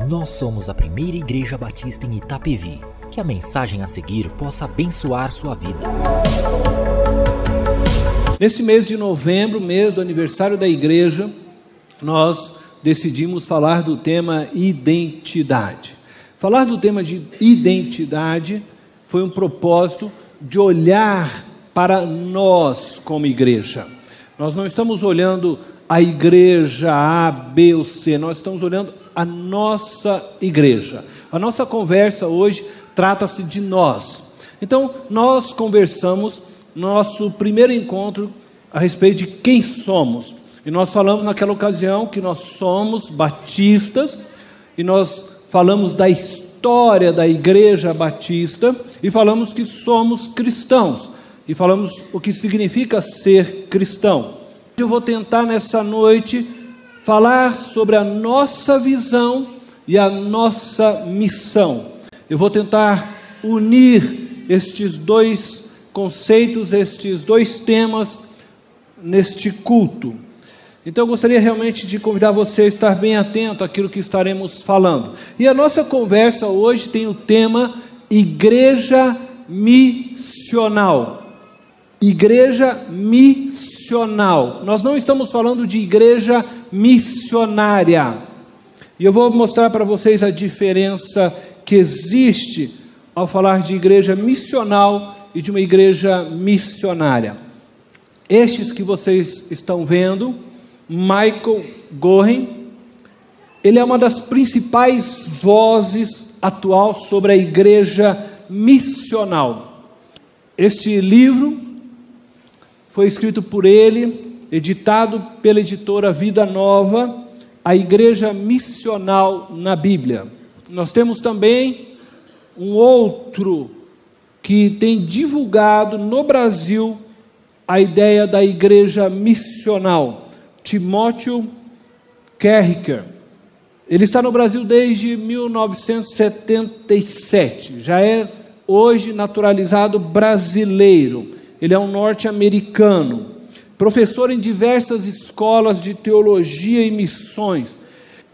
Nós somos a primeira igreja batista em Itapevi. Que a mensagem a seguir possa abençoar sua vida. Neste mês de novembro, mês do aniversário da igreja, nós decidimos falar do tema identidade. Falar do tema de identidade foi um propósito de olhar para nós como igreja. Nós não estamos olhando a igreja A, B ou C, nós estamos olhando a nossa igreja. A nossa conversa hoje trata-se de nós. Então, nós conversamos no nosso primeiro encontro a respeito de quem somos. E nós falamos naquela ocasião que nós somos batistas, e nós falamos da história da igreja batista, e falamos que somos cristãos, e falamos o que significa ser cristão. Eu vou tentar nessa noite falar sobre a nossa visão e a nossa missão. Eu vou tentar unir estes dois conceitos, estes dois temas neste culto. Então eu gostaria realmente de convidar você a estar bem atento àquilo que estaremos falando. E a nossa conversa hoje tem o tema Igreja Missional. Igreja Missional. Nós não estamos falando de igreja missionária. E eu vou mostrar para vocês a diferença que existe ao falar de igreja missional e de uma igreja missionária. Estes que vocês estão vendo, Michael Goren, ele é uma das principais vozes atual sobre a igreja missional. Este livro foi escrito por ele, editado pela editora Vida Nova, a Igreja Missional na Bíblia. Nós temos também um outro que tem divulgado no Brasil a ideia da igreja missional, Timóteo Kerriker. Ele está no Brasil desde 1977, já é hoje naturalizado brasileiro. Ele é um norte-americano, professor em diversas escolas de teologia e missões,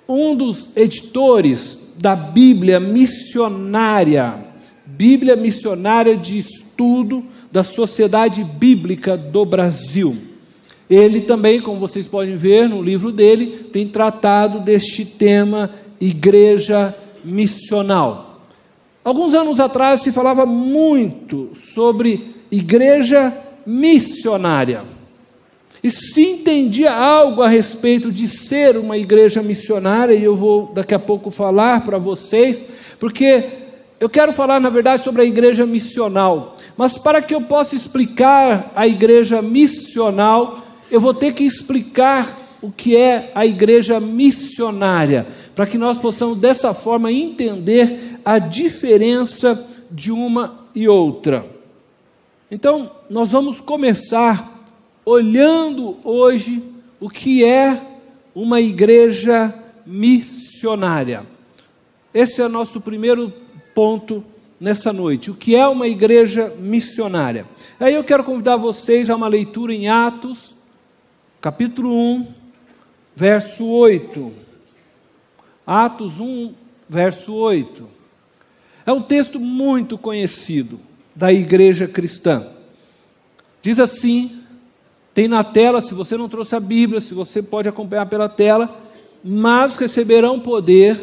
um dos editores da Bíblia Missionária de Estudo da Sociedade Bíblica do Brasil. Ele também, como vocês podem ver no livro dele, tem tratado deste tema igreja missional. Alguns anos atrás se falava muito sobre igreja missionária. E se entendia algo a respeito de ser uma igreja missionária, e eu vou daqui a pouco falar para vocês, porque eu quero falar, na verdade, sobre a igreja missional. Mas para que eu possa explicar a igreja missional, eu vou ter que explicar o que é a igreja missionária, para que nós possamos dessa forma entender a diferença de uma e outra. Então, nós vamos começar olhando hoje o que é uma igreja missionária. Esse é o nosso primeiro ponto nessa noite. O que é uma igreja missionária? Aí eu quero convidar vocês a uma leitura em Atos, capítulo 1, verso 8. Atos 1, verso 8. É um texto muito conhecido da igreja cristã. Diz assim, tem na tela, se você não trouxe a Bíblia, se você pode acompanhar pela tela, mas receberão poder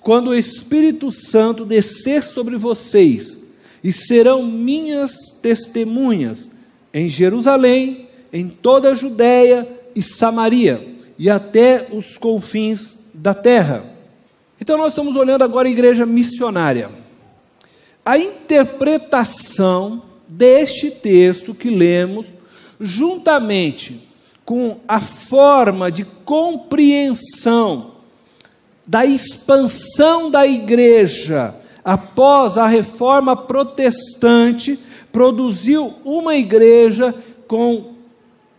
quando o Espírito Santo descer sobre vocês, e serão minhas testemunhas em Jerusalém, em toda a Judéia e Samaria, e até os confins da terra. Então nós estamos olhando agora a igreja missionária. A interpretação deste texto que lemos, juntamente com a forma de compreensão da expansão da igreja após a reforma protestante, produziu uma igreja com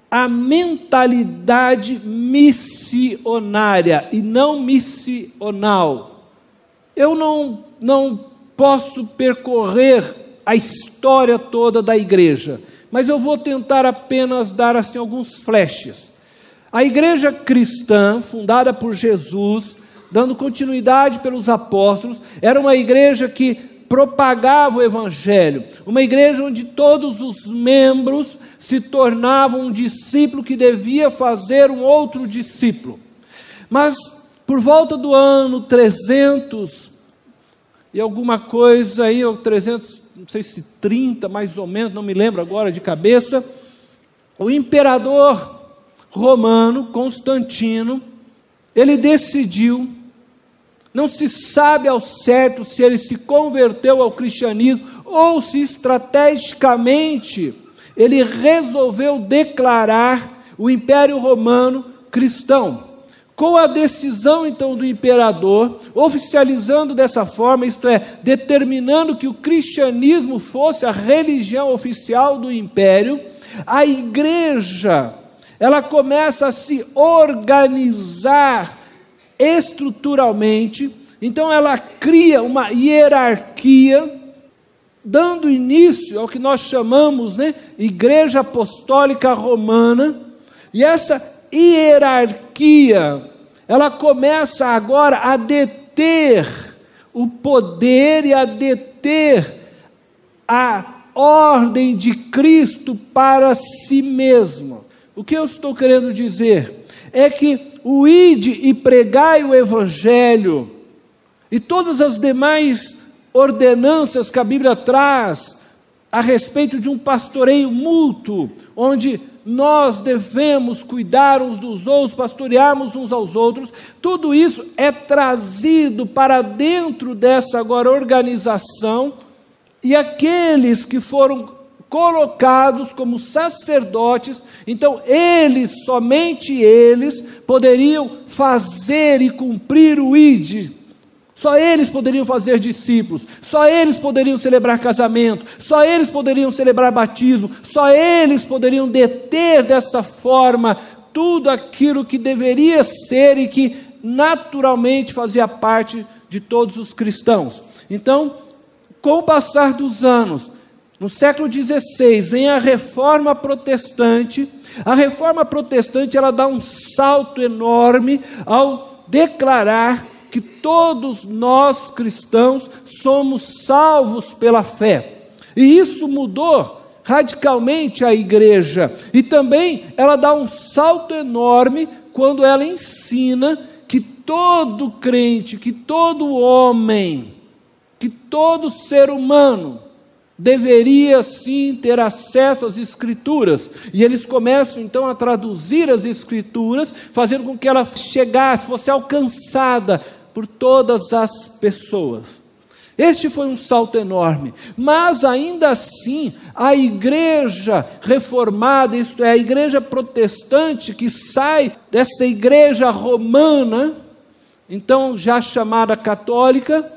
a mentalidade missionária e não missional. Eu não posso percorrer a história toda da igreja, mas eu vou tentar apenas dar assim alguns flashes. A igreja cristã, fundada por Jesus, dando continuidade pelos apóstolos, era uma igreja que propagava o evangelho, uma igreja onde todos os membros se tornavam um discípulo que devia fazer um outro discípulo. Mas por volta do ano 300 e alguma coisa aí, ou 300, não sei se 30 mais ou menos, não me lembro agora de cabeça, o imperador romano, Constantino, ele decidiu, não se sabe ao certo se ele se converteu ao cristianismo ou se estrategicamente ele resolveu declarar o Império Romano cristão. Com a decisão então do imperador, oficializando dessa forma, isto é, determinando que o cristianismo fosse a religião oficial do império, a igreja, ela começa a se organizar estruturalmente, então ela cria uma hierarquia, dando início ao que nós chamamos, Igreja Apostólica Romana, e essa hierarquia, ela começa agora a deter o poder e a deter a ordem de Cristo para si mesmo. O que eu estou querendo dizer é que o ide e pregai o evangelho e todas as demais ordenanças que a Bíblia traz a respeito de um pastoreio mútuo, onde nós devemos cuidar uns dos outros, pastorearmos uns aos outros, tudo isso é trazido para dentro dessa agora organização, e aqueles que foram colocados como sacerdotes, então eles, somente eles, poderiam fazer e cumprir o ide. Só eles poderiam fazer discípulos, só eles poderiam celebrar casamento, só eles poderiam celebrar batismo, só eles poderiam deter dessa forma tudo aquilo que deveria ser e que naturalmente fazia parte de todos os cristãos. Então, com o passar dos anos, no século XVI, vem a Reforma Protestante. A Reforma Protestante, ela dá um salto enorme ao declarar que todos nós cristãos somos salvos pela fé. E isso mudou radicalmente a igreja. E também ela dá um salto enorme quando ela ensina que todo crente, que todo homem, que todo ser humano deveria sim ter acesso às Escrituras, e eles começam então a traduzir as Escrituras, fazendo com que ela chegasse, fosse alcançada por todas as pessoas. Este foi um salto enorme, mas ainda assim, a igreja reformada, isto é, a igreja protestante, que sai dessa igreja romana, então já chamada católica,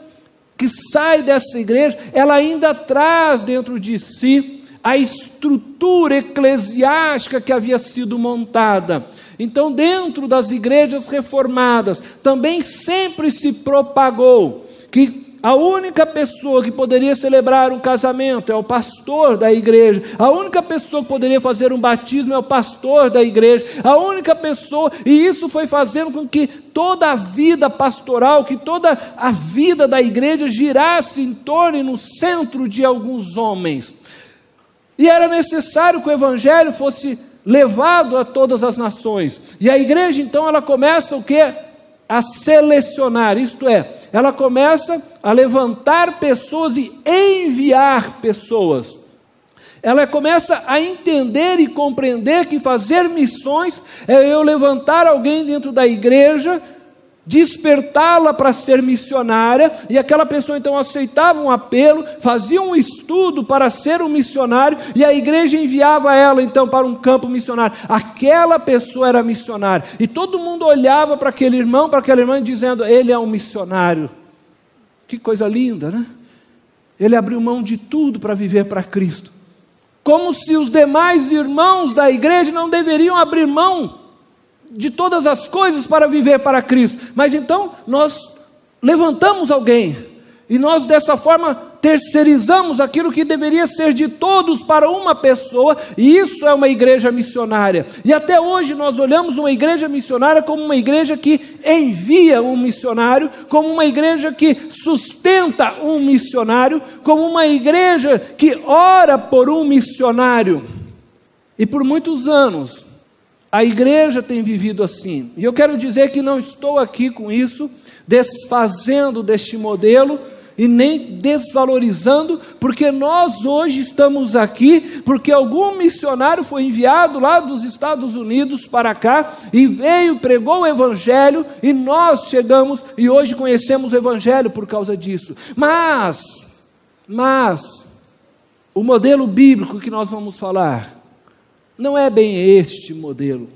que sai dessa igreja, ela ainda traz dentro de si a estrutura eclesiástica que havia sido montada. Então, dentro das igrejas reformadas, também sempre se propagou que a única pessoa que poderia celebrar um casamento é o pastor da igreja, a única pessoa que poderia fazer um batismo é o pastor da igreja, a única pessoa, e isso foi fazendo com que toda a vida pastoral, que toda a vida da igreja girasse em torno e no centro de alguns homens. E era necessário que o evangelho fosse levado a todas as nações. E a igreja, então, ela começa o quê? A selecionar, isto é, ela começa a levantar pessoas e enviar pessoas. Ela começa a entender e compreender que fazer missões é eu levantar alguém dentro da igreja, despertá-la para ser missionária, e aquela pessoa então aceitava um apelo, fazia um estudo para ser um missionário, e a igreja enviava ela então para um campo missionário. Aquela pessoa era missionária, e todo mundo olhava para aquele irmão, para aquela irmã, dizendo: ele é um missionário. Que coisa linda, né? Ele abriu mão de tudo para viver para Cristo, como se os demais irmãos da igreja não deveriam abrir mão de todas as coisas para viver para Cristo. Mas então nós levantamos alguém, e nós dessa forma terceirizamos aquilo que deveria ser de todos para uma pessoa, e isso é uma igreja missionária. E até hoje nós olhamos uma igreja missionária como uma igreja que envia um missionário, como uma igreja que sustenta um missionário, como uma igreja que ora por um missionário. E por muitos anos a igreja tem vivido assim. E eu quero dizer que não estou aqui com isso desfazendo deste modelo e nem desvalorizando, porque nós hoje estamos aqui porque algum missionário foi enviado lá dos Estados Unidos para cá e veio, pregou o evangelho, e nós chegamos e hoje conhecemos o evangelho por causa disso. Mas o modelo bíblico que nós vamos falar não é bem este modelo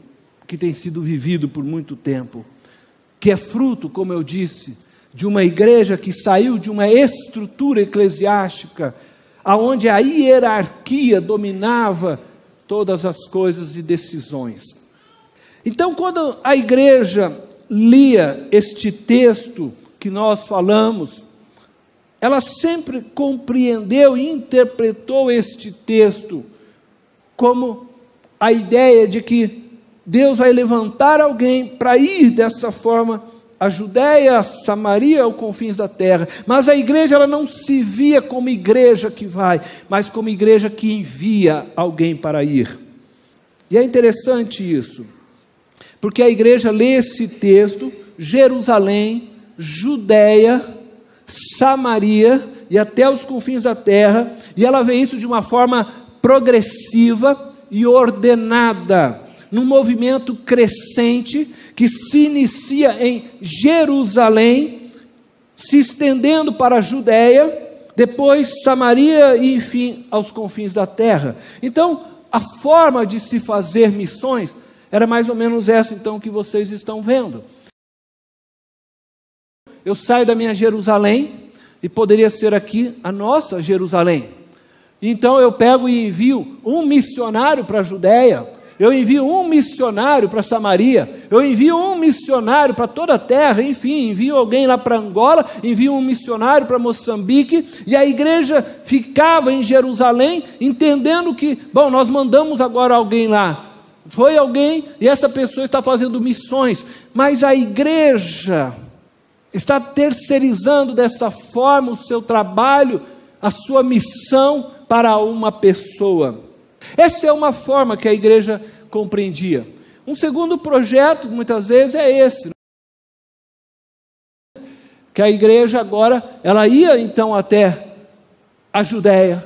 que tem sido vivido por muito tempo, que é fruto, como eu disse, de uma igreja que saiu de uma estrutura eclesiástica, aonde a hierarquia dominava todas as coisas e decisões. Então, quando a igreja lia este texto que nós falamos, ela sempre compreendeu e interpretou este texto como a ideia de que Deus vai levantar alguém para ir dessa forma a Judéia, a Samaria, aos confins da terra. Mas a igreja, ela não se via como igreja que vai, mas como igreja que envia alguém para ir. E é interessante isso, porque a igreja lê esse texto, Jerusalém, Judéia, Samaria e até os confins da terra, e ela vê isso de uma forma progressiva e ordenada, num movimento crescente que se inicia em Jerusalém, se estendendo para a Judéia, depois Samaria e enfim aos confins da terra. Então, a forma de se fazer missões era mais ou menos essa então que vocês estão vendo. Eu saio da minha Jerusalém, e poderia ser aqui a nossa Jerusalém. Então eu pego e envio um missionário para a Judéia, eu envio um missionário para Samaria, eu envio um missionário para toda a terra, enfim, envio alguém lá para Angola, envio um missionário para Moçambique, e a igreja ficava em Jerusalém, entendendo que, bom, nós mandamos agora alguém lá, foi alguém, e essa pessoa está fazendo missões, mas a igreja está terceirizando dessa forma o seu trabalho, a sua missão para uma pessoa. Essa é uma forma que a igreja compreendia. Um segundo projeto, muitas vezes, é esse, que a igreja agora, ela ia então até a Judéia.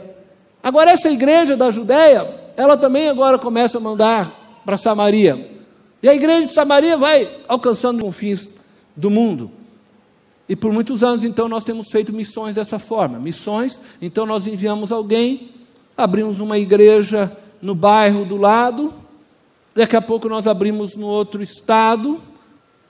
Agora essa igreja da Judéia, ela também agora começa a mandar para Samaria. E a igreja de Samaria vai alcançando os confins do mundo. E por muitos anos, então, nós temos feito missões dessa forma. Missões, então nós enviamos alguém, abrimos uma igreja no bairro do lado, daqui a pouco nós abrimos no outro estado,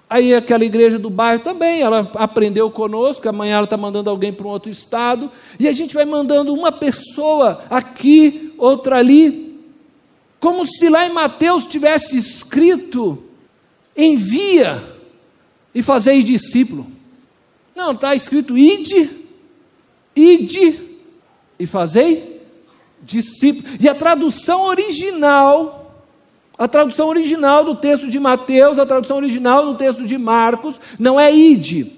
aí aquela igreja do bairro também, ela aprendeu conosco, amanhã ela está mandando alguém para um outro estado, e a gente vai mandando uma pessoa aqui, outra ali, como se lá em Mateus tivesse escrito, envia e fazei discípulo. Não, está escrito ide e fazei discípulo. E a tradução original do texto de Mateus, a tradução original do texto de Marcos, não é ide.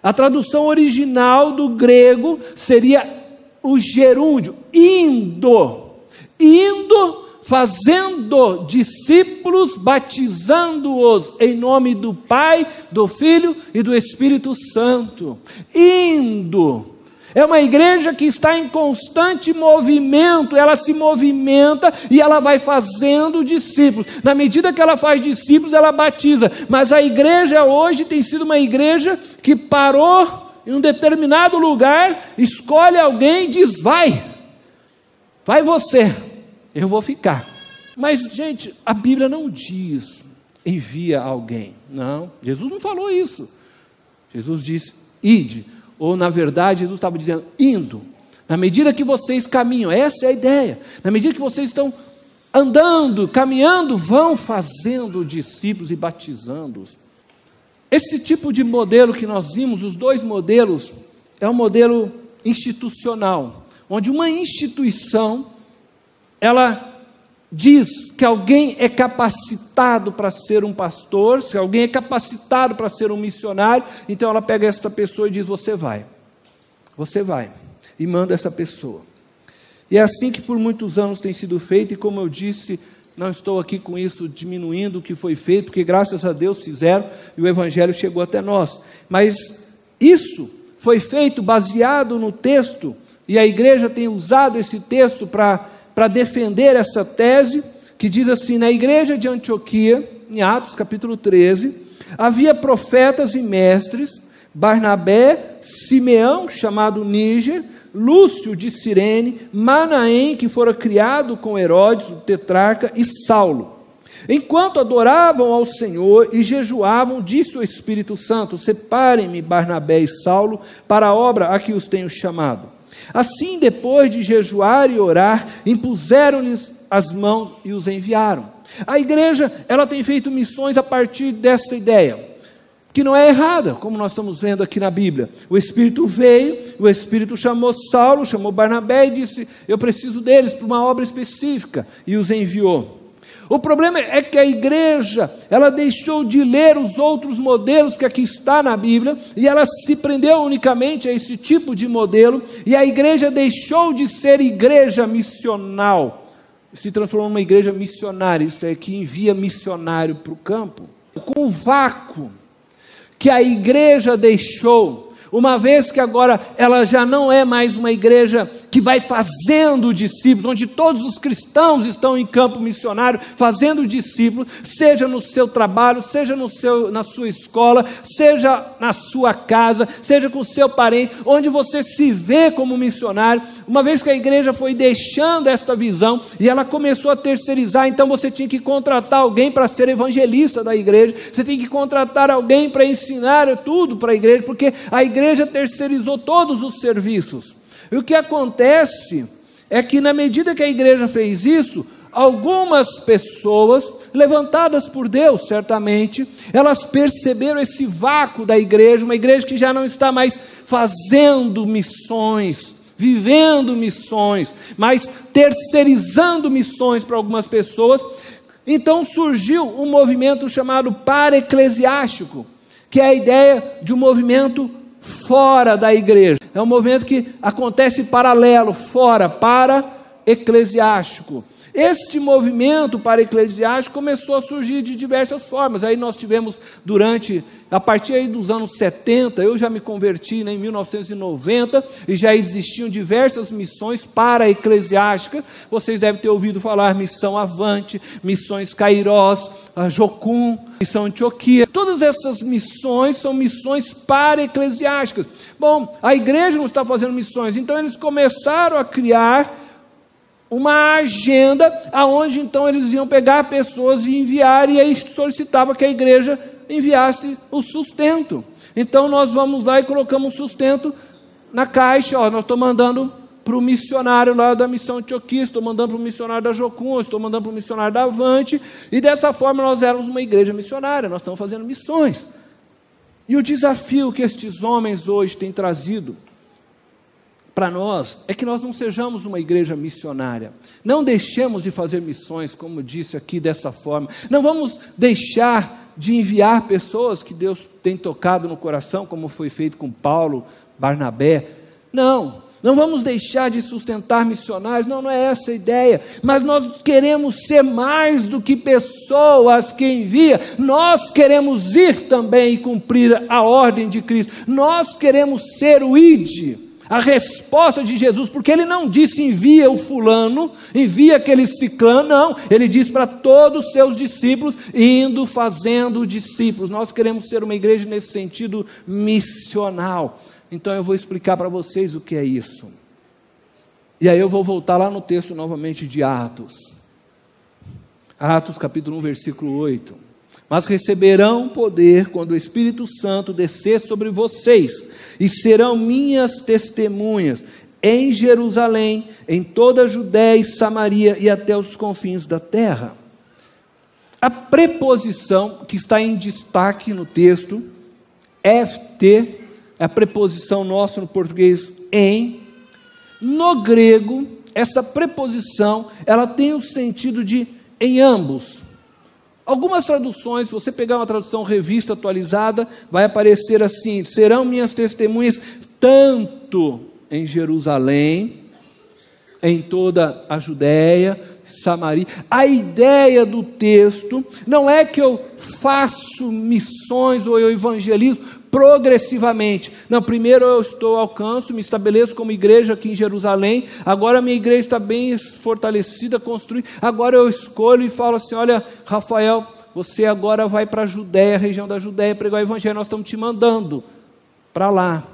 A tradução original do grego seria o gerúndio, indo, fazendo discípulos, batizando-os em nome do Pai, do Filho e do Espírito Santo. Indo. É uma igreja que está em constante movimento, ela se movimenta e ela vai fazendo discípulos. Na medida que ela faz discípulos, ela batiza. Mas a igreja hoje tem sido uma igreja que parou em um determinado lugar, escolhe alguém e diz, vai você. Eu vou ficar. Mas, gente, a Bíblia não diz envia alguém. Não, Jesus não falou isso. Jesus disse ide. Ou, na verdade, Jesus estava dizendo indo. Na medida que vocês caminham, essa é a ideia. Na medida que vocês estão andando, caminhando, vão fazendo discípulos e batizando-os. Esse tipo de modelo que nós vimos, os dois modelos, é um modelo institucional, onde uma instituição, ela diz que alguém é capacitado para ser um pastor, se alguém é capacitado para ser um missionário, então ela pega essa pessoa e diz: você vai, e manda essa pessoa. E é assim que por muitos anos tem sido feito, e como eu disse, não estou aqui com isso diminuindo o que foi feito, porque graças a Deus fizeram, e o Evangelho chegou até nós, mas isso foi feito baseado no texto, e a igreja tem usado esse texto para defender essa tese, que diz assim: na igreja de Antioquia, em Atos capítulo 13, havia profetas e mestres, Barnabé, Simeão, chamado Níger, Lúcio de Cirene, Manaém, que fora criado com Herodes, o tetrarca, e Saulo. Enquanto adoravam ao Senhor e jejuavam, disse o Espírito Santo: separem-me Barnabé e Saulo para a obra a que os tenho chamado. Assim, depois de jejuar e orar, impuseram-lhes as mãos e os enviaram. A igreja, ela tem feito missões a partir dessa ideia, que não é errada, como nós estamos vendo aqui na Bíblia. O Espírito veio, o Espírito chamou Saulo, chamou Barnabé e disse: eu preciso deles para uma obra específica, e os enviou. O problema é que a igreja, ela deixou de ler os outros modelos que aqui está na Bíblia, e ela se prendeu unicamente a esse tipo de modelo, e a igreja deixou de ser igreja missional, se transformou numa igreja missionária, isto é, que envia missionário para o campo. Com o vácuo que a igreja deixou, uma vez que agora ela já não é mais uma igreja que vai fazendo discípulos, onde todos os cristãos estão em campo missionário, fazendo discípulos, seja no seu trabalho, seja na sua escola, seja na sua casa, seja com o seu parente, onde você se vê como missionário. Uma vez que a igreja foi deixando esta visão, e ela começou a terceirizar, então você tinha que contratar alguém para ser evangelista da igreja, você tem que contratar alguém para ensinar tudo para a igreja, porque a igreja terceirizou todos os serviços. E o que acontece é que, na medida que a igreja fez isso, algumas pessoas, levantadas por Deus, certamente, elas perceberam esse vácuo da igreja, uma igreja que já não está mais fazendo missões, vivendo missões, mas terceirizando missões para algumas pessoas. Então surgiu um movimento chamado para-eclesiástico, que é a ideia de um movimento fora da igreja. É um movimento que acontece paralelo, fora, para-eclesiástico. Este movimento para-eclesiástico começou a surgir de diversas formas. Aí nós tivemos a partir aí dos anos 70, eu já me converti em 1990, e já existiam diversas missões para-eclesiásticas. Vocês devem ter ouvido falar Missão Avante, Missões Kairós, a Jocum, Missão Antioquia. Todas essas missões são missões para-eclesiásticas. Bom, a igreja não está fazendo missões, então eles começaram a criar uma agenda, aonde então eles iam pegar pessoas e enviar, e aí solicitava que a igreja enviasse o sustento. Então nós vamos lá e colocamos o sustento na caixa. Nós estou mandando para o missionário lá da Missão Antioquia, estou mandando para o missionário da Jocum, estou mandando para o missionário da Avante, e dessa forma nós éramos uma igreja missionária, nós estamos fazendo missões. E o desafio que estes homens hoje têm trazido para nós é que nós não sejamos uma igreja missionária. Não deixemos de fazer missões, como disse aqui dessa forma. Não vamos deixar de enviar pessoas que Deus tem tocado no coração, como foi feito com Paulo, Barnabé. Não vamos deixar de sustentar missionários, não é essa a ideia, mas nós queremos ser mais do que pessoas que envia, nós queremos ir também e cumprir a ordem de Cristo, nós queremos ser o ID, a resposta de Jesus, porque ele não disse envia o fulano, envia aquele ciclano, não, ele disse para todos os seus discípulos, indo fazendo discípulos. Nós queremos ser uma igreja nesse sentido missional. Então eu vou explicar para vocês o que é isso, e aí eu vou voltar lá no texto novamente de Atos capítulo 1, versículo 8, mas receberão poder quando o Espírito Santo descer sobre vocês, e serão minhas testemunhas em Jerusalém, em toda a Judéia e Samaria e até os confins da terra. A preposição que está em destaque no texto, FT, é a preposição nossa no português em, No grego, essa preposição, ela tem o sentido de em ambos. Algumas traduções, se você pegar uma tradução revista atualizada, vai aparecer assim: serão minhas testemunhas tanto em Jerusalém, em toda a Judéia, Samaria. A ideia do texto não é que eu faço missões ou eu evangelizo progressivamente. Não, primeiro eu alcanço, me estabeleço como igreja aqui em Jerusalém, agora a minha igreja está bem fortalecida, construída, agora eu escolho e falo assim: olha, Rafael, você agora vai para a Judéia, região da Judéia, pregar o evangelho, nós estamos te mandando para lá.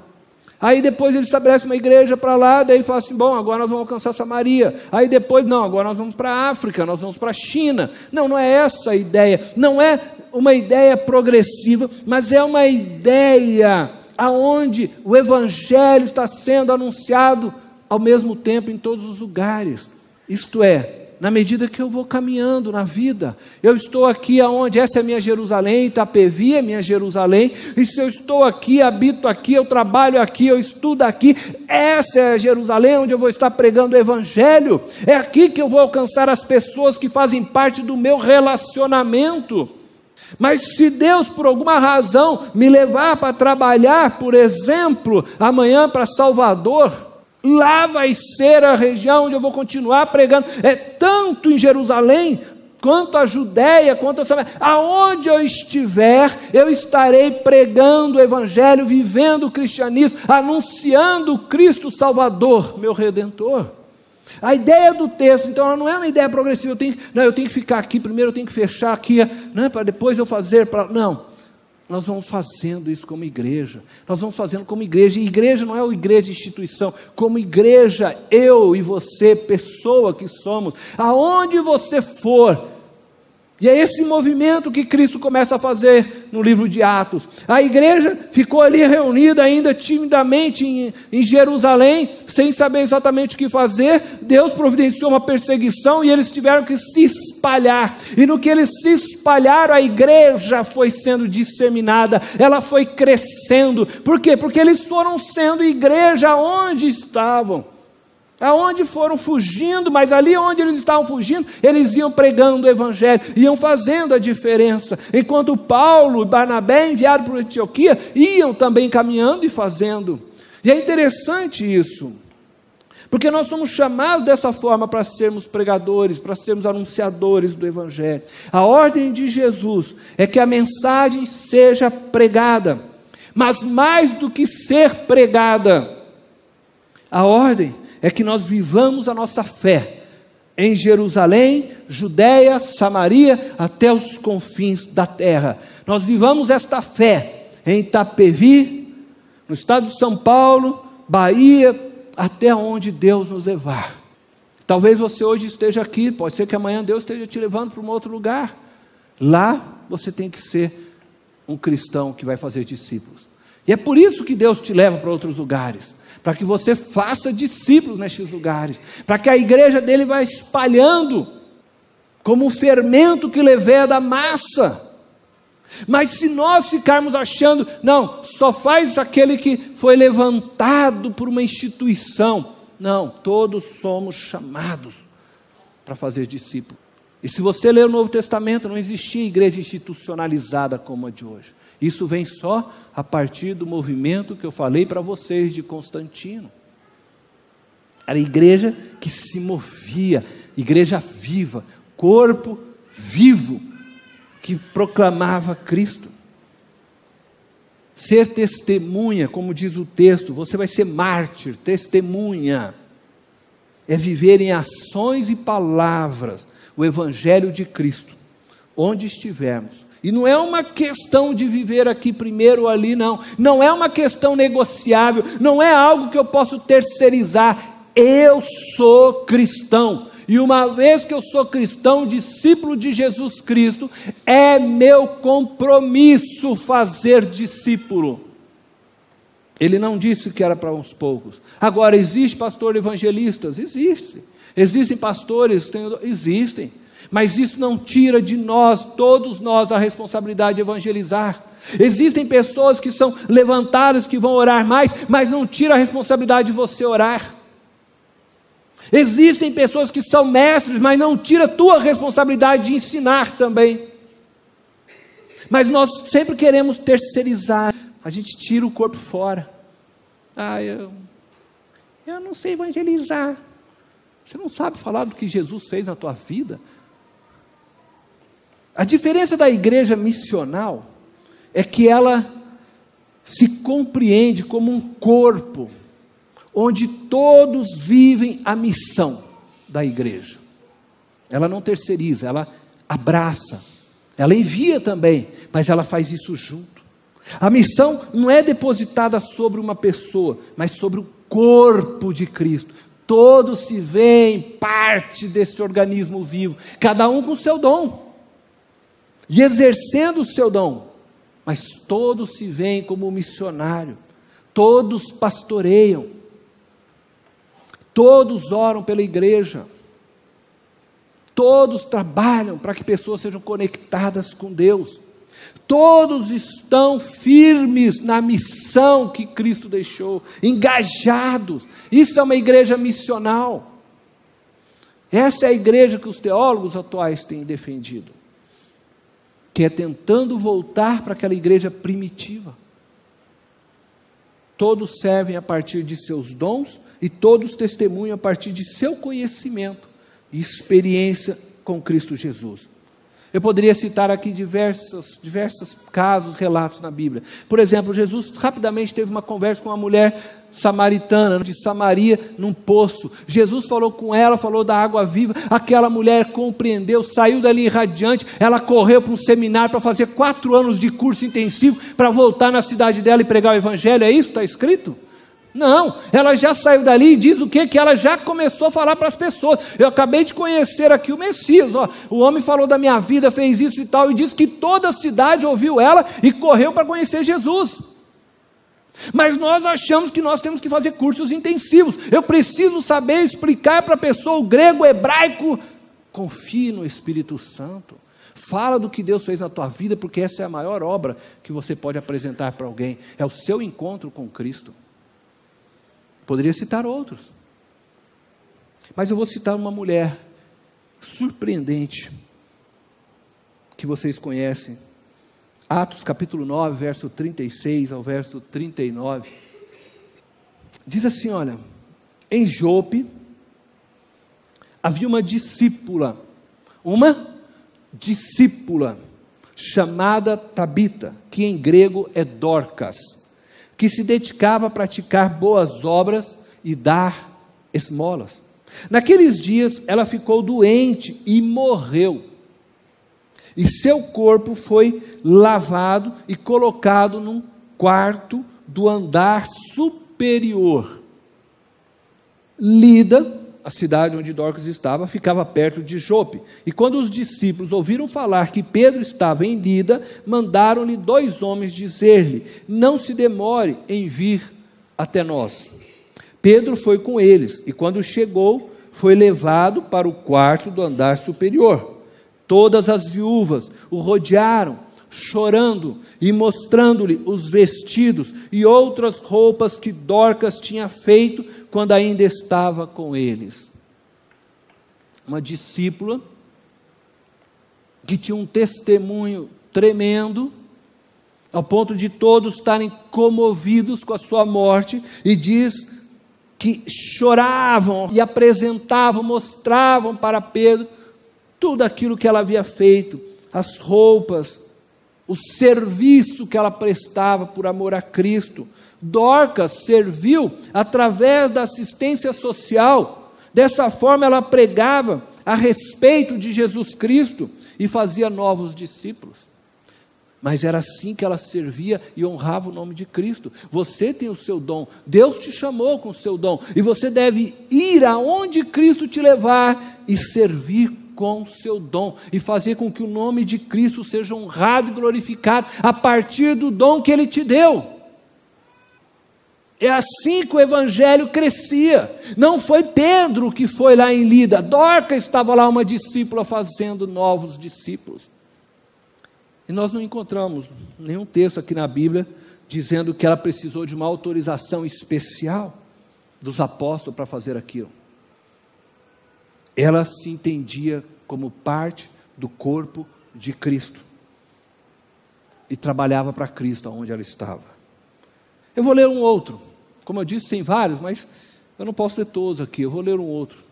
Aí depois ele estabelece uma igreja para lá, daí fala assim: bom, agora nós vamos alcançar Samaria. Aí depois, não, agora nós vamos para a África, nós vamos para a China. Não, não é essa a ideia, não é uma ideia progressiva, mas é uma ideia aonde o evangelho está sendo anunciado ao mesmo tempo em todos os lugares. Isto é, na medida que eu vou caminhando na vida, eu estou aqui aonde? Essa é a minha Jerusalém, Itapevi é minha Jerusalém, e se eu estou aqui, habito aqui, eu trabalho aqui, eu estudo aqui, essa é a Jerusalém onde eu vou estar pregando o evangelho, é aqui que eu vou alcançar as pessoas que fazem parte do meu relacionamento. Mas se Deus por alguma razão me levar para trabalhar, por exemplo, amanhã para Salvador, lá vai ser a região onde eu vou continuar pregando, tanto em Jerusalém, quanto a Judéia, quanto a Samaria, aonde eu estiver, eu estarei pregando o evangelho, vivendo o cristianismo, anunciando o Cristo Salvador, meu Redentor. A ideia do texto, então, ela não é uma ideia progressiva, eu tenho que ficar aqui, primeiro eu tenho que fechar aqui, para depois eu fazer, não. Nós vamos fazendo isso como igreja, nós vamos fazendo como igreja, e igreja não é uma igreja instituição, como igreja, eu e você, pessoa que somos, aonde você for, e é esse movimento que Cristo começa a fazer no livro de Atos. A igreja ficou ali reunida ainda timidamente em Jerusalém, sem saber exatamente o que fazer. Deus providenciou uma perseguição e eles tiveram que se espalhar, e no que eles se espalharam, a igreja foi sendo disseminada, ela foi crescendo. Por quê? Porque eles foram sendo igreja onde estavam, aonde foram fugindo, mas ali onde eles estavam fugindo, eles iam pregando o evangelho, iam fazendo a diferença, enquanto Paulo e Barnabé, enviados para Antioquia, iam também caminhando e fazendo. E é interessante isso, porque nós somos chamados dessa forma para sermos pregadores, para sermos anunciadores do evangelho. A ordem de Jesus é que a mensagem seja pregada, mas mais do que ser pregada, a ordem é que nós vivamos a nossa fé em Jerusalém, Judéia, Samaria, até os confins da terra. Nós vivamos esta fé em Itapevi, no estado de São Paulo, Bahia, até onde Deus nos levar. Talvez você hoje esteja aqui, pode ser que amanhã Deus esteja te levando para um outro lugar. Lá você tem que ser um cristão que vai fazer discípulos. E é por isso que Deus te leva para outros lugares, para que você faça discípulos nestes lugares, para que a igreja dele vá espalhando, como um fermento que leveda a massa. Mas se nós ficarmos achando, não, só faz aquele que foi levantado por uma instituição, não, todos somos chamados para fazer discípulos. E se você ler o Novo Testamento, não existia igreja institucionalizada como a de hoje. Isso vem só a partir do movimento que eu falei para vocês de Constantino. Era a igreja que se movia, igreja viva, corpo vivo, que proclamava Cristo. Ser testemunha, como diz o texto, você vai ser mártir, testemunha. É viver em ações e palavras o Evangelho de Cristo, onde estivermos. E não é uma questão de viver aqui primeiro ou ali, não. Não é uma questão negociável, não é algo que eu posso terceirizar. Eu sou cristão. E uma vez que eu sou cristão, discípulo de Jesus Cristo, é meu compromisso fazer discípulo. Ele não disse que era para uns poucos. Agora, existe pastor evangelistas? Existe. Existem pastores? Existem. Mas isso não tira de nós, todos nós, a responsabilidade de evangelizar. Existem pessoas que são levantadas, que vão orar mais, mas não tira a responsabilidade de você orar. Existem pessoas que são mestres, mas não tira a tua responsabilidade de ensinar também. Mas nós sempre queremos terceirizar. A gente tira o corpo fora. Eu não sei evangelizar. Você não sabe falar do que Jesus fez na tua vida? A diferença da igreja missional é que ela se compreende como um corpo, onde todos vivem a missão da igreja. Ela não terceiriza, ela abraça, ela envia também, mas ela faz isso junto. A missão não é depositada sobre uma pessoa, mas sobre o corpo de Cristo. Todos se veem parte desse organismo vivo, cada um com o seu dom, e exercendo o seu dom, mas todos se veem como missionário, todos pastoreiam, todos oram pela igreja, todos trabalham para que pessoas sejam conectadas com Deus, todos estão firmes na missão que Cristo deixou, engajados. Isso é uma igreja missional. Essa é a igreja que os teólogos atuais têm defendido, que é tentando voltar para aquela igreja primitiva. Todos servem a partir de seus dons e todos testemunham a partir de seu conhecimento e experiência com Cristo Jesus. Eu poderia citar aqui diversos casos, relatos na Bíblia. Por exemplo, Jesus rapidamente teve uma conversa com uma mulher samaritana, de Samaria, num poço. Jesus falou com ela, falou da água viva. Aquela mulher compreendeu, saiu dali radiante. Ela correu para um seminário para fazer 4 anos de curso intensivo, para voltar na cidade dela e pregar o evangelho. É isso que está escrito? Não, ela já saiu dali e diz o quê? Que ela já começou a falar para as pessoas. Eu acabei de conhecer aqui o Messias, o homem falou da minha vida, fez isso e tal, e disse que toda a cidade ouviu ela e correu para conhecer Jesus. Mas nós achamos que nós temos que fazer cursos intensivos. Eu preciso saber explicar para a pessoa o grego, o hebraico. Confie no Espírito Santo. Fala do que Deus fez na tua vida, porque essa é a maior obra que você pode apresentar para alguém. É o seu encontro com Cristo. Poderia citar outros, mas eu vou citar uma mulher surpreendente, que vocês conhecem, Atos capítulo 9, verso 36 ao verso 39, diz assim, olha, em Jope, havia uma discípula, chamada Tabita, que em grego é Dorcas, que se dedicava a praticar boas obras e dar esmolas. Naqueles dias ela ficou doente e morreu, e seu corpo foi lavado e colocado num quarto do andar superior. Lida, a cidade onde Dorcas estava, ficava perto de Jope, e quando os discípulos ouviram falar que Pedro estava em Lida, mandaram-lhe 2 homens dizer-lhe, não se demore em vir até nós. Pedro foi com eles, e quando chegou, foi levado para o quarto do andar superior. Todas as viúvas o rodearam, chorando e mostrando-lhe os vestidos e outras roupas que Dorcas tinha feito quando ainda estava com eles. Uma discípula que tinha um testemunho tremendo, ao ponto de todos estarem comovidos com a sua morte, e diz que choravam e apresentavam, mostravam para Pedro tudo aquilo que ela havia feito, as roupas, o serviço que ela prestava por amor a Cristo. Dorcas serviu através da assistência social. Dessa forma ela pregava a respeito de Jesus Cristo e fazia novos discípulos. Mas era assim que ela servia e honrava o nome de Cristo. Você tem o seu dom, Deus te chamou com o seu dom, e você deve ir aonde Cristo te levar e servir com o seu dom, e fazer com que o nome de Cristo seja honrado e glorificado a partir do dom que Ele te deu. É assim que o evangelho crescia. Não foi Pedro que foi lá em Lida, Dorcas estava lá, uma discípula fazendo novos discípulos. E nós não encontramos nenhum texto aqui na Bíblia dizendo que ela precisou de uma autorização especial dos apóstolos para fazer aquilo. ela se entendia como parte do corpo de Cristo e trabalhava para Cristo onde ela estava. Eu vou ler um outro, como eu disse tem vários, mas eu não posso ler todos aqui, eu vou ler um outro.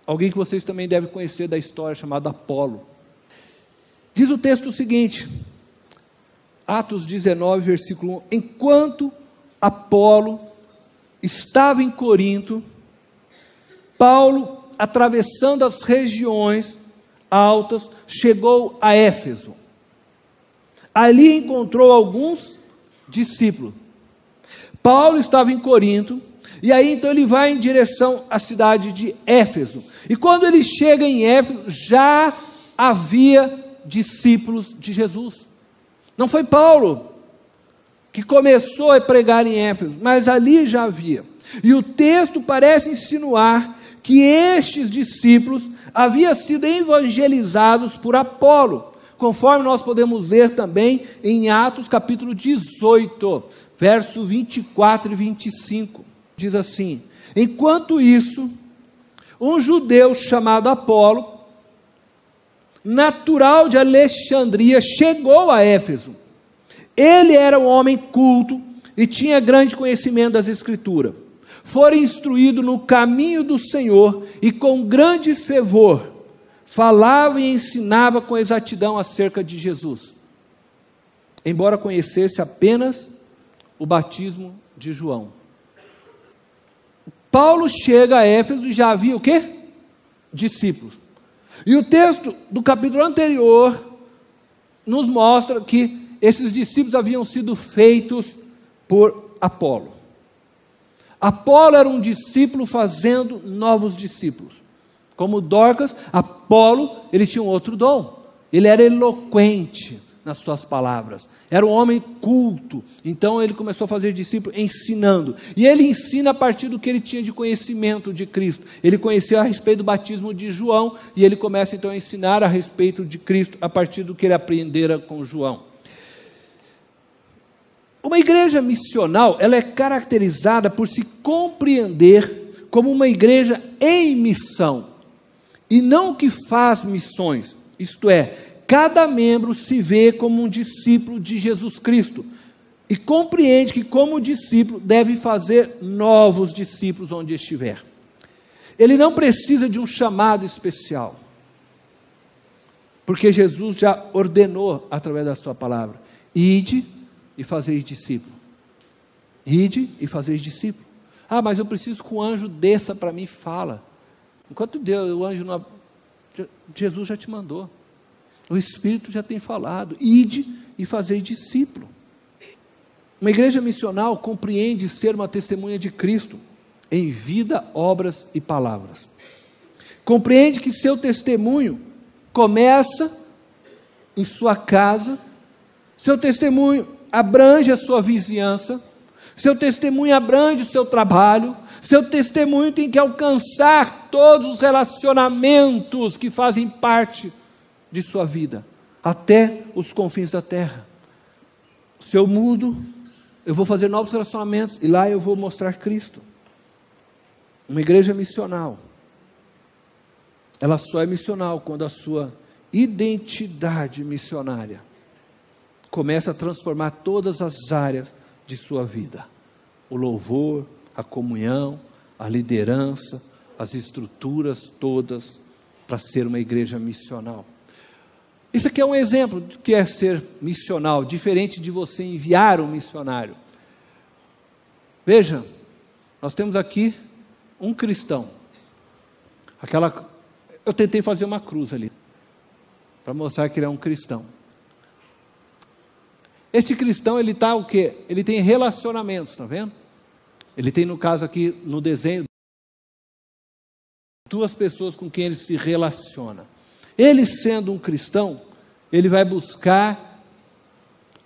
Alguém que vocês também devem conhecer da história, chamado Apolo. Diz o texto o seguinte, Atos 19, versículo 1, enquanto Apolo estava em Corinto, Paulo, atravessando as regiões altas, chegou a Éfeso. Ali encontrou alguns discípulos. Paulo estava em Corinto, e aí então ele vai em direção à cidade de Éfeso. E quando ele chega em Éfeso, já havia discípulos de Jesus. Não foi Paulo que começou a pregar em Éfeso, mas ali já havia. E o texto parece insinuar que estes discípulos haviam sido evangelizados por Apolo, conforme nós podemos ler também em Atos capítulo 18, verso 24 e 25. Diz assim, enquanto isso, um judeu chamado Apolo, natural de Alexandria, chegou a Éfeso. Ele era um homem culto e tinha grande conhecimento das Escrituras. Fora instruído no caminho do Senhor e com grande fervor, falava e ensinava com exatidão acerca de Jesus, embora conhecesse apenas o batismo de João. Paulo chega a Éfeso e já havia o quê? Discípulos. E o texto do capítulo anterior nos mostra que esses discípulos haviam sido feitos por Apolo. Apolo era um discípulo fazendo novos discípulos. Como Dorcas, Apolo, ele tinha um outro dom. Ele era eloquente nas suas palavras. Era um homem culto. Então ele começou a fazer discípulos ensinando. E ele ensina a partir do que ele tinha de conhecimento de Cristo. Ele conhecia a respeito do batismo de João. E ele começa então a ensinar a respeito de Cristo a partir do que ele aprendera com João. Uma igreja missional, ela é caracterizada por se compreender como uma igreja em missão, e não que faz missões, isto é, cada membro se vê como um discípulo de Jesus Cristo, e compreende que como discípulo deve fazer novos discípulos onde estiver. Ele não precisa de um chamado especial, porque Jesus já ordenou através da sua palavra, ide e fazeis discípulo. Ide e fazeis discípulo. Ah, mas eu preciso que o anjo desça para mim e fala. Enquanto Deus, o anjo não, Jesus já te mandou. O Espírito já tem falado. Ide e fazeis discípulo. Uma igreja missional compreende ser uma testemunha de Cristo em vida, obras e palavras. Compreende que seu testemunho começa em sua casa, seu testemunho abrange a sua vizinhança, seu testemunho abrange o seu trabalho, seu testemunho tem que alcançar todos os relacionamentos que fazem parte de sua vida, até os confins da terra. Se eu mudo, eu vou fazer novos relacionamentos, e lá eu vou mostrar Cristo. Uma igreja missional, ela só é missional quando a sua identidade missionária começa a transformar todas as áreas de sua vida. O louvor, a comunhão, a liderança, as estruturas todas para ser uma igreja missional. Isso aqui é um exemplo do que é ser missional, diferente de você enviar um missionário. Veja, nós temos aqui um cristão. Eu tentei fazer uma cruz ali, para mostrar que ele é um cristão. Este cristão, ele está o quê? Ele tem relacionamentos, está vendo? Ele tem, no caso aqui, no desenho, duas pessoas com quem ele se relaciona. Ele, sendo um cristão, ele vai buscar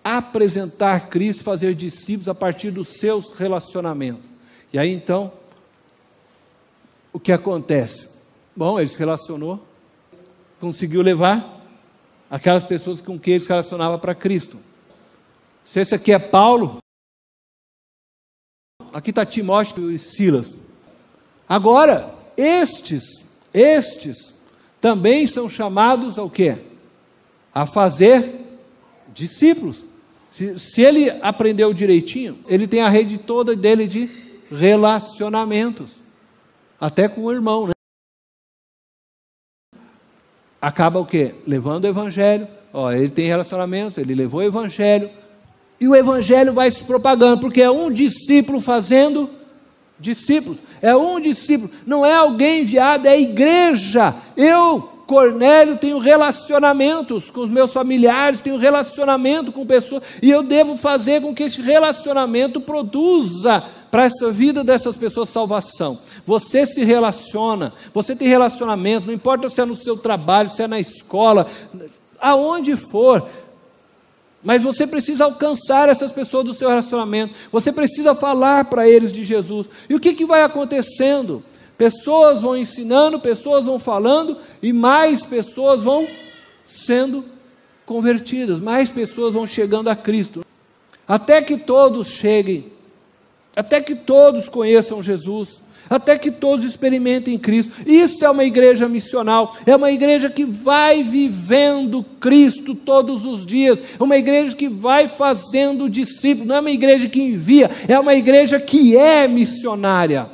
apresentar Cristo, fazer discípulos a partir dos seus relacionamentos. E aí, então, o que acontece? Bom, ele se relacionou, conseguiu levar aquelas pessoas com quem ele se relacionava para Cristo. Se esse aqui é Paulo, aqui está Timóteo e Silas. Agora, estes estes também são chamados ao quê? A fazer discípulos. Se ele aprendeu direitinho, ele tem a rede toda dele de relacionamentos, até com o irmão, né? Acaba o quê? Levando o evangelho. Ele tem relacionamentos, ele levou o evangelho, e o evangelho vai se propagando, porque é um discípulo fazendo discípulos, é um discípulo, não é alguém enviado, é a igreja. Eu, Cornélio, tenho relacionamentos com os meus familiares, tenho relacionamento com pessoas, e eu devo fazer com que esse relacionamento produza para essa vida dessas pessoas salvação. Você se relaciona, você tem relacionamento, não importa se é no seu trabalho, se é na escola, aonde for, mas você precisa alcançar essas pessoas do seu relacionamento, você precisa falar para eles de Jesus. E o que vai acontecendo? Pessoas vão ensinando, pessoas vão falando, e mais pessoas vão sendo convertidas, mais pessoas vão chegando a Cristo, até que todos cheguem, até que todos conheçam Jesus, até que todos experimentem Cristo. Isso é uma igreja missional, é uma igreja que vai vivendo Cristo todos os dias, uma igreja que vai fazendo discípulos, não é uma igreja que envia, é uma igreja que é missionária,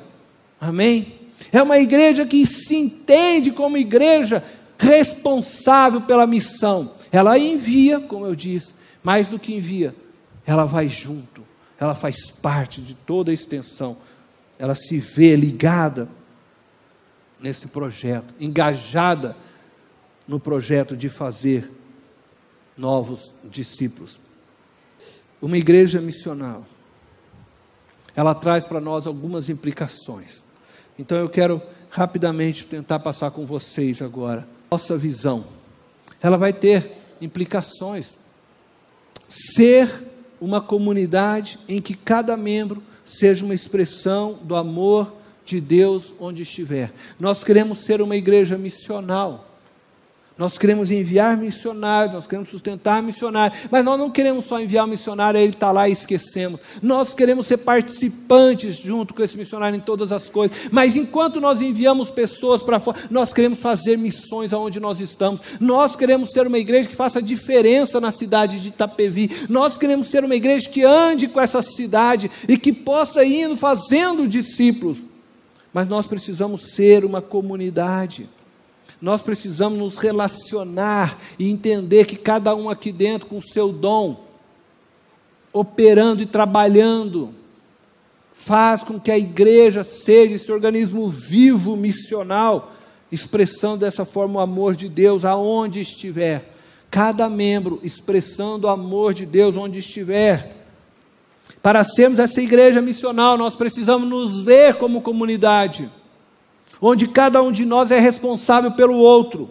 amém? É uma igreja que se entende como igreja responsável pela missão. Ela envia, como eu disse, mais do que envia, ela vai junto, ela faz parte de toda a extensão, ela se vê ligada nesse projeto, engajada no projeto de fazer novos discípulos. Uma igreja missional, ela traz para nós algumas implicações. Então eu quero rapidamente tentar passar com vocês agora. Nossa visão, ela vai ter implicações. Ser uma comunidade em que cada membro seja uma expressão do amor de Deus onde estiver. Nós queremos ser uma igreja missional. Nós queremos enviar missionários, nós queremos sustentar missionários, mas nós não queremos só enviar um missionário, aí ele está lá e esquecemos. Nós queremos ser participantes junto com esse missionário em todas as coisas, mas enquanto nós enviamos pessoas para fora, nós queremos fazer missões aonde nós estamos. Nós queremos ser uma igreja que faça diferença na cidade de Itapevi. Nós queremos ser uma igreja que ande com essa cidade e que possa ir indo fazendo discípulos. Mas nós precisamos ser uma comunidade. Nós precisamos nos relacionar e entender que cada um aqui dentro com o seu dom, operando e trabalhando, faz com que a igreja seja esse organismo vivo, missional, expressando dessa forma o amor de Deus aonde estiver. Cada membro expressando o amor de Deus onde estiver. Para sermos essa igreja missional, nós precisamos nos ver como comunidade, onde cada um de nós é responsável pelo outro,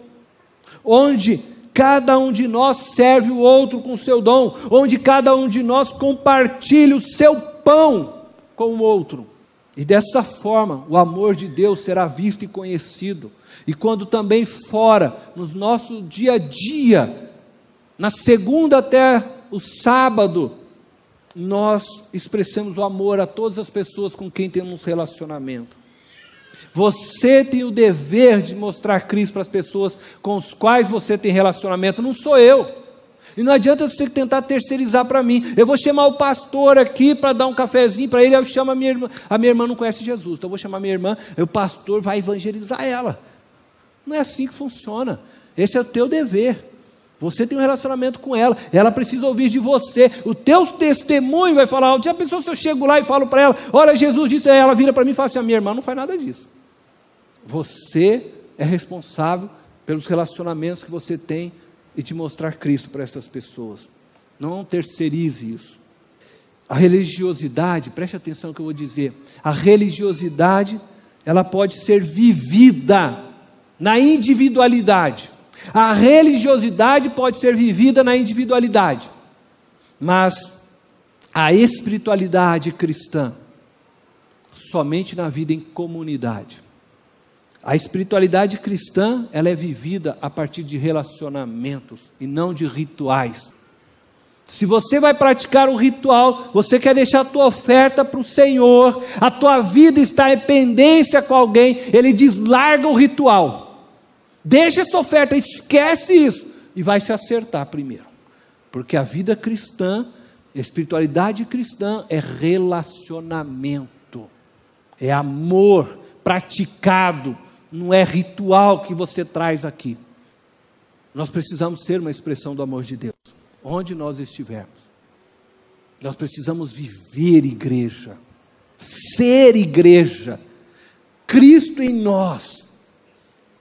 onde cada um de nós serve o outro com o seu dom, onde cada um de nós compartilha o seu pão com o outro, e dessa forma o amor de Deus será visto e conhecido, e quando também fora, no nosso dia a dia, na segunda até o sábado, nós expressamos o amor a todas as pessoas com quem temos relacionamento. Você tem o dever de mostrar Cristo para as pessoas com as quais você tem relacionamento, não sou eu. E não adianta você tentar terceirizar para mim. Eu vou chamar o pastor aqui para dar um cafezinho para ele, eu chamo a minha irmã. A minha irmã não conhece Jesus, então eu vou chamar a minha irmã, e o pastor vai evangelizar ela. Não é assim que funciona. Esse é o teu dever. Você tem um relacionamento com ela, ela precisa ouvir de você, o teu testemunho vai falar. Já pensou se eu chego lá e falo para ela, olha, Jesus disse, ela vira para mim e fala assim, a minha irmã não faz nada disso. Você é responsável pelos relacionamentos que você tem e de mostrar Cristo para essas pessoas. Não terceirize isso. A religiosidade, preste atenção no que eu vou dizer, a religiosidade, ela pode ser vivida na individualidade. A religiosidade pode ser vivida na individualidade, mas a espiritualidade cristã, somente na vida em comunidade. A espiritualidade cristã, ela é vivida a partir de relacionamentos e não de rituais. Se você vai praticar o ritual, você quer deixar a tua oferta para o Senhor, a tua vida está em pendência com alguém, Ele diz: larga o ritual, deixa essa oferta, esquece isso, e vai se acertar primeiro. Porque a vida cristã, a espiritualidade cristã é relacionamento, é amor praticado, não é ritual que você traz aqui. Nós precisamos ser uma expressão do amor de Deus, onde nós estivermos. Nós precisamos viver igreja, ser igreja, Cristo em nós.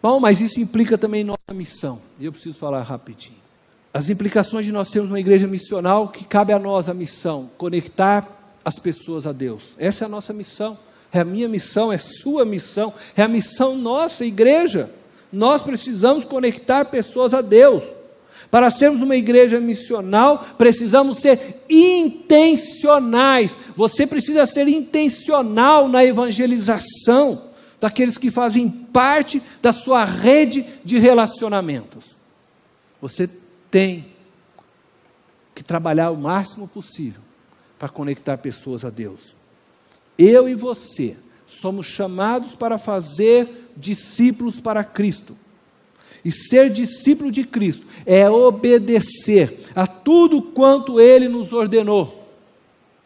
Bom, mas isso implica também nossa missão, e eu preciso falar rapidinho. As implicações de nós termos uma igreja missional, que cabe a nós a missão, conectar as pessoas a Deus. Essa é a nossa missão, é a minha missão, é a sua missão, é a missão nossa, igreja. Nós precisamos conectar pessoas a Deus. Para sermos uma igreja missional, precisamos ser intencionais. Você precisa ser intencional na evangelização daqueles que fazem parte da sua rede de relacionamentos. Você tem que trabalhar o máximo possível para conectar pessoas a Deus. Eu e você somos chamados para fazer discípulos para Cristo. E ser discípulo de Cristo é obedecer a tudo quanto Ele nos ordenou.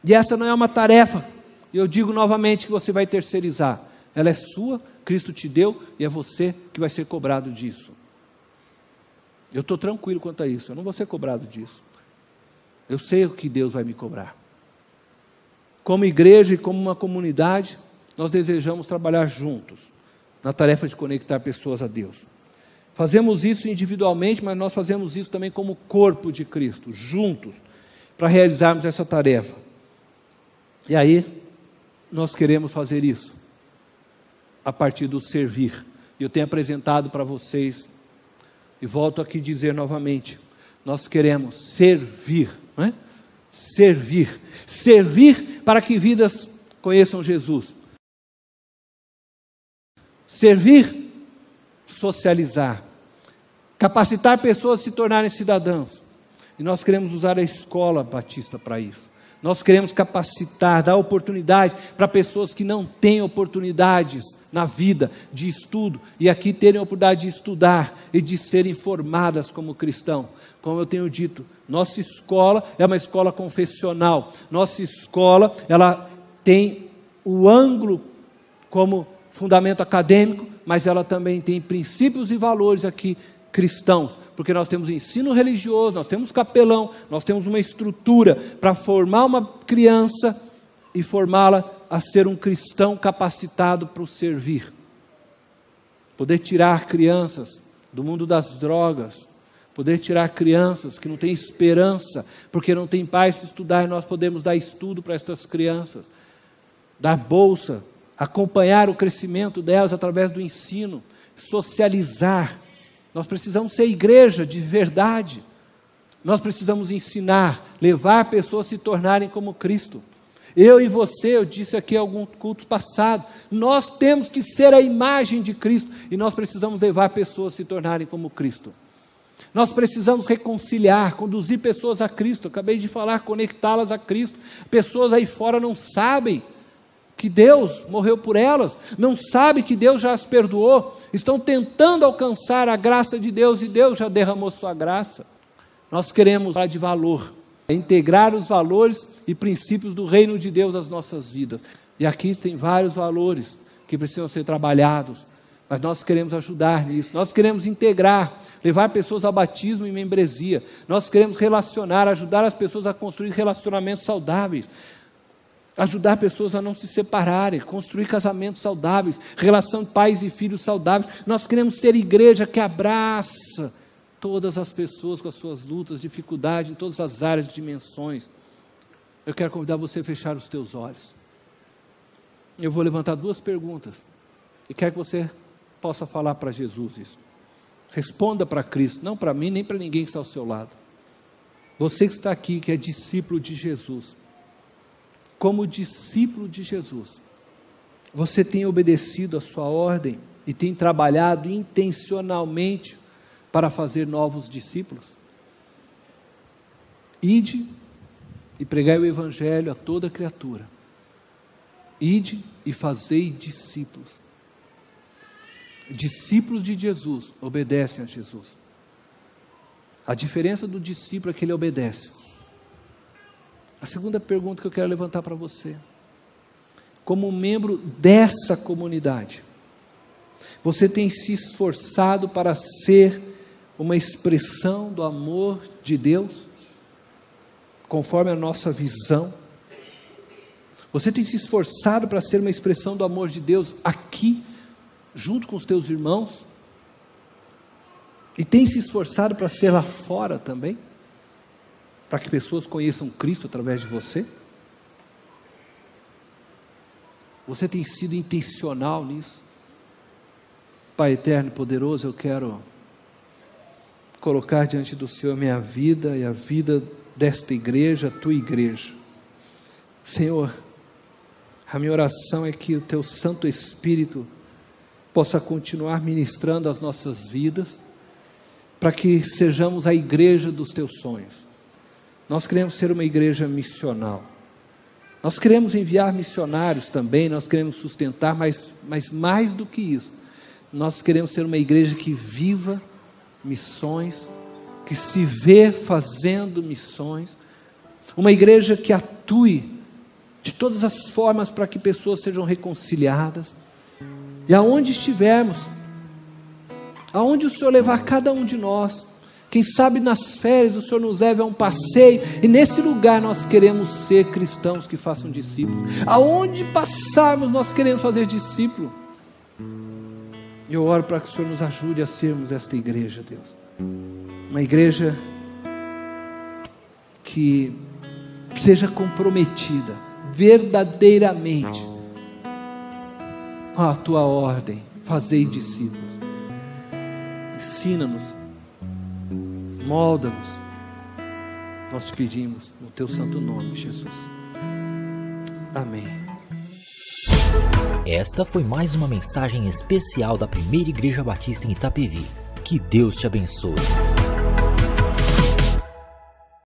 E essa não é uma tarefa, eu digo novamente, que você vai terceirizar. Ela é sua, Cristo te deu, e é você que vai ser cobrado disso. Eu estou tranquilo quanto a isso, eu não vou ser cobrado disso. Eu sei o que Deus vai me cobrar. Como igreja e como uma comunidade, nós desejamos trabalhar juntos na tarefa de conectar pessoas a Deus. Fazemos isso individualmente, mas nós fazemos isso também como corpo de Cristo, juntos, para realizarmos essa tarefa. E aí, nós queremos fazer isso a partir do servir. Eu tenho apresentado para vocês, e volto aqui a dizer novamente, nós queremos servir, não é? Servir para que vidas conheçam Jesus. Servir, socializar, capacitar pessoas a se tornarem cidadãos. E nós queremos usar a escola batista para isso. Nós queremos capacitar, dar oportunidade para pessoas que não têm oportunidades na vida de estudo, e aqui terem a oportunidade de estudar e de serem formadas como cristão. Como eu tenho dito, nossa escola é uma escola confessional. Nossa escola, ela tem o ângulo como fundamento acadêmico, mas ela também tem princípios e valores aqui cristãos, porque nós temos ensino religioso, nós temos capelão, nós temos uma estrutura para formar uma criança e formá-la a ser um cristão capacitado para o servir. Poder tirar crianças do mundo das drogas, poder tirar crianças que não têm esperança, porque não têm pais para estudar, e nós podemos dar estudo para essas crianças, dar bolsa, acompanhar o crescimento delas através do ensino, socializar. Nós precisamos ser igreja de verdade. Nós precisamos ensinar, levar pessoas a se tornarem como Cristo. Eu e você, eu disse aqui em algum culto passado, nós temos que ser a imagem de Cristo, e nós precisamos levar pessoas a se tornarem como Cristo. Nós precisamos reconciliar, conduzir pessoas a Cristo. Eu acabei de falar, conectá-las a Cristo. Pessoas aí fora não sabem que Deus morreu por elas, não sabem que Deus já as perdoou, estão tentando alcançar a graça de Deus, e Deus já derramou sua graça. Nós queremos falar de valor, integrar os valores e princípios do reino de Deus às nossas vidas. E aqui tem vários valores que precisam ser trabalhados, mas nós queremos ajudar nisso. Nós queremos integrar, levar pessoas ao batismo e membresia. Nós queremos relacionar, ajudar as pessoas a construir relacionamentos saudáveis, ajudar pessoas a não se separarem, construir casamentos saudáveis, relação de pais e filhos saudáveis. Nós queremos ser igreja que abraça todas as pessoas com as suas lutas, dificuldades, em todas as áreas e dimensões. Eu quero convidar você a fechar os teus olhos. Eu vou levantar duas perguntas, e quero que você possa falar para Jesus isso. Responda para Cristo, não para mim, nem para ninguém que está ao seu lado. Você que está aqui, que é discípulo de Jesus, como discípulo de Jesus, você tem obedecido a sua ordem e tem trabalhado intencionalmente para fazer novos discípulos? Ide e pregai o evangelho a toda criatura. Ide e fazei discípulos. Discípulos de Jesus obedecem a Jesus. A diferença do discípulo é que ele obedece. A segunda pergunta que eu quero levantar para você: como membro dessa comunidade, você tem se esforçado para ser uma expressão do amor de Deus, conforme a nossa visão? Você tem se esforçado para ser uma expressão do amor de Deus aqui, junto com os teus irmãos? E tem se esforçado para ser lá fora também? Para que pessoas conheçam Cristo através de você? Você tem sido intencional nisso? Pai eterno e poderoso, eu quero colocar diante do Senhor minha vida e a vida desta igreja, a tua igreja. Senhor, a minha oração é que o teu Santo Espírito possa continuar ministrando as nossas vidas, para que sejamos a igreja dos teus sonhos. Nós queremos ser uma igreja missional. Nós queremos enviar missionários também, nós queremos sustentar, mas mais do que isso, nós queremos ser uma igreja que viva missões, que se vê fazendo missões, uma igreja que atue de todas as formas para que pessoas sejam reconciliadas, e aonde estivermos, aonde o Senhor levar cada um de nós, quem sabe nas férias o Senhor nos leve a um passeio, e nesse lugar nós queremos ser cristãos que façam discípulos, aonde passarmos nós queremos fazer discípulo, e eu oro para que o Senhor nos ajude a sermos esta igreja, Deus, uma igreja que seja comprometida verdadeiramente com a tua ordem, fazei discípulos. Ensina-nos, molda-nos, nós te pedimos no teu santo nome, Jesus. Amém. Esta foi mais uma mensagem especial da Primeira Igreja Batista em Itapevi. Que Deus te abençoe.